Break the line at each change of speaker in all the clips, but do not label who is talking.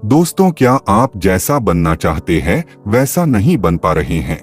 दोस्तों, क्या आप जैसा बनना चाहते हैं वैसा नहीं बन पा रहे हैं?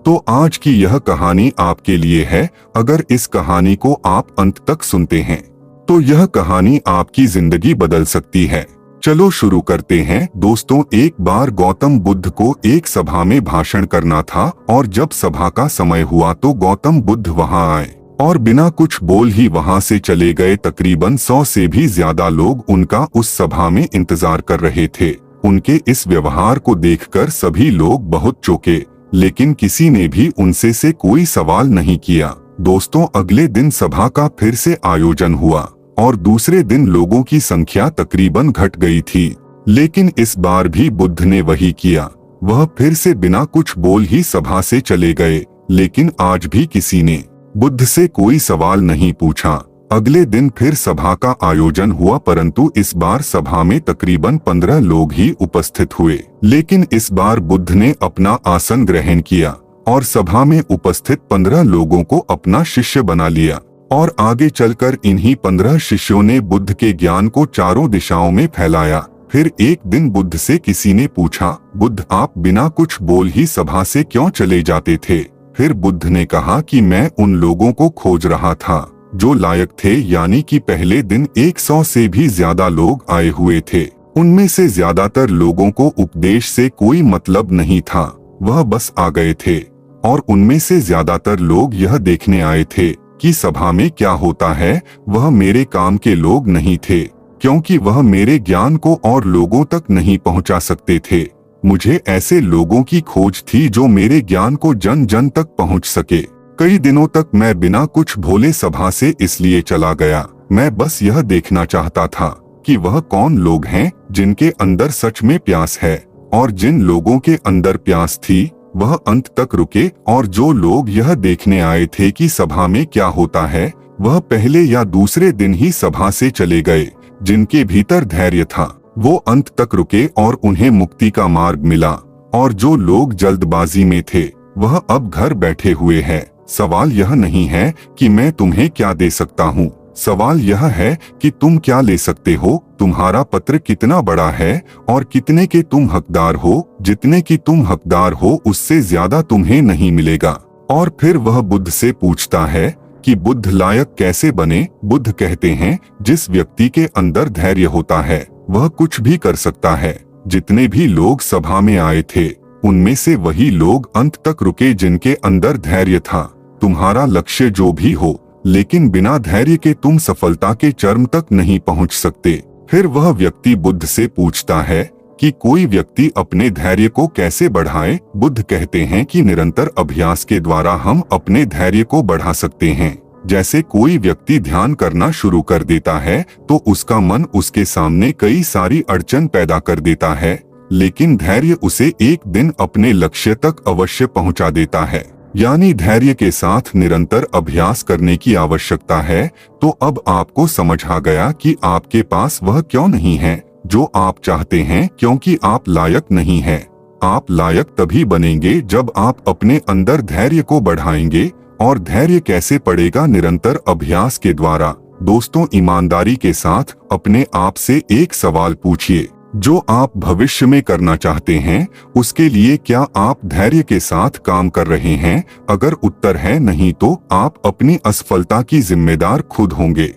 तो आज की यह कहानी आपके लिए है। अगर इस कहानी को आप अंत तक सुनते हैं तो यह कहानी आपकी जिंदगी बदल सकती है। चलो शुरू करते हैं। दोस्तों, एक बार गौतम बुद्ध को एक सभा में भाषण करना था और जब सभा का समय हुआ तो गौतम बुद्ध वहां आए और बिना कुछ बोल ही वहां से चले गए। तकरीबन 100 से भी ज्यादा लोग उनका उस सभा में इंतजार कर रहे थे। उनके इस व्यवहार को देखकर सभी लोग बहुत चौंके, लेकिन किसी ने भी उनसे से कोई सवाल नहीं किया। दोस्तों, अगले दिन सभा का फिर से आयोजन हुआ और दूसरे दिन लोगों की संख्या तकरीबन घट गई थी, लेकिन इस बार भी बुद्ध ने वही किया। वह फिर से बिना कुछ बोल ही सभा से चले गए, लेकिन आज भी किसी ने बुद्ध से कोई सवाल नहीं पूछा। अगले दिन फिर सभा का आयोजन हुआ, परंतु इस बार सभा में तकरीबन 15 लोग ही उपस्थित हुए। लेकिन इस बार बुद्ध ने अपना आसन ग्रहण किया और सभा में उपस्थित 15 लोगों को अपना शिष्य बना लिया और आगे चलकर इन्हीं 15 शिष्यों ने बुद्ध के ज्ञान को चारों दिशाओं में फैलाया। फिर एक दिन बुद्ध से किसी ने पूछा, बुद्ध, आप बिना कुछ बोल ही सभा से क्यों चले जाते थे? फिर बुद्ध ने कहा कि मैं उन लोगों को खोज रहा था जो लायक थे, यानी कि पहले दिन 100 से भी ज्यादा लोग आए हुए थे। उनमें से ज्यादातर लोगों को उपदेश से कोई मतलब नहीं था, वह बस आ गए थे। और उनमें से ज्यादातर लोग यह देखने आए थे कि सभा में क्या होता है। वह मेरे काम के लोग नहीं थे, क्योंकि वह मेरे ज्ञान को और लोगों तक नहीं पहुंचा सकते थे। मुझे ऐसे लोगों की खोज थी जो मेरे ज्ञान को जन जन तक पहुंच सके। कई दिनों तक मैं बिना कुछ बोले सभा से इसलिए चला गया। मैं बस यह देखना चाहता था कि वह कौन लोग हैं जिनके अंदर सच में प्यास है, और जिन लोगों के अंदर प्यास थी वह अंत तक रुके। और जो लोग यह देखने आए थे कि सभा में क्या होता है, वह पहले या दूसरे दिन ही सभा से चले गए। जिनके भीतर धैर्य था वो अंत तक रुके और उन्हें मुक्ति का मार्ग मिला। और जो लोग जल्दबाजी में थे वह अब घर बैठे हुए हैं। सवाल यह नहीं है कि मैं तुम्हें क्या दे सकता हूँ, सवाल यह है कि तुम क्या ले सकते हो। तुम्हारा पत्र कितना बड़ा है और कितने के तुम हकदार हो। जितने की तुम हकदार हो उससे ज्यादा तुम्हें नहीं मिलेगा। और फिर वह बुद्ध से पूछता है कि बुद्ध लायक कैसे बने? बुद्ध कहते हैं, जिस व्यक्ति के अंदर धैर्य होता है वह कुछ भी कर सकता है। जितने भी लोग सभा में आए थे उनमें से वही लोग अंत तक रुके जिनके अंदर धैर्य था। तुम्हारा लक्ष्य जो भी हो, लेकिन बिना धैर्य के तुम सफलता के चरम तक नहीं पहुंच सकते। फिर वह व्यक्ति बुद्ध से पूछता है कि कोई व्यक्ति अपने धैर्य को कैसे बढ़ाए? बुद्ध कहते हैं कि निरंतर अभ्यास के द्वारा हम अपने धैर्य को बढ़ा सकते हैं। जैसे कोई व्यक्ति ध्यान करना शुरू कर देता है तो उसका मन उसके सामने कई सारी अड़चन पैदा कर देता है, लेकिन धैर्य उसे एक दिन अपने लक्ष्य तक अवश्य पहुंचा देता है। यानी धैर्य के साथ निरंतर अभ्यास करने की आवश्यकता है। तो अब आपको समझ आ गया कि आपके पास वह क्यों नहीं है जो आप चाहते हैं, क्योंकि आप लायक नहीं हैं। आप लायक तभी बनेंगे जब आप अपने अंदर धैर्य को बढ़ाएंगे। और धैर्य कैसे पड़ेगा? निरंतर अभ्यास के द्वारा। दोस्तों, ईमानदारी के साथ अपने आप से एक सवाल पूछिए, जो आप भविष्य में करना चाहते हैं उसके लिए क्या आप धैर्य के साथ काम कर रहे हैं? अगर उत्तर है नहीं तो आप अपनी असफलता की जिम्मेदार खुद होंगे।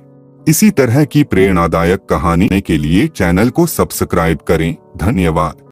इसी तरह की प्रेरणादायक कहानी के लिए चैनल को सब्सक्राइब करें। धन्यवाद।